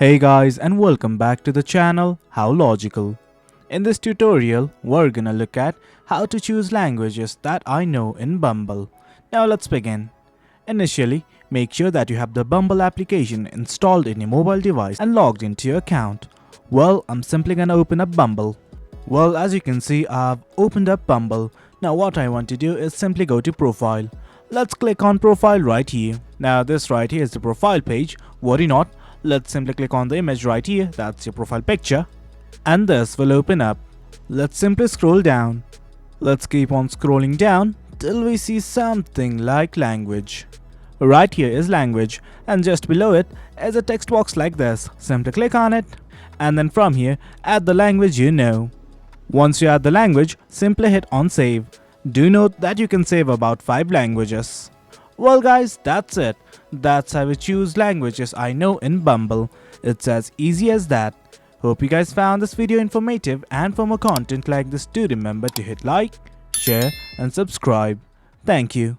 Hey guys, and welcome back to the channel How Logical. In this tutorial, we're gonna look at how to choose languages that I know in Bumble. Now let's begin. Initially, make sure that you have the Bumble application installed in your mobile device and logged into your account. Well, I'm simply gonna open up Bumble. Well, as you can see, I've opened up Bumble. Now what I want to do is simply go to Profile. Let's click on Profile right here. Now this right here is the profile page. Worry not. Let's simply click on the image right here, that's your profile picture. And this will open up. Let's simply scroll down. Let's keep on scrolling down till we see something like language. Right here is language, and just below it is a text box like this. Simply click on it, and then from here, add the language you know. Once you add the language, simply hit on save. Do note that you can save about 5 languages. Well guys, that's it. That's how we choose languages I know in Bumble. It's as easy as that. Hope you guys found this video informative, and for more content like this, do remember to hit like, share and subscribe. Thank you.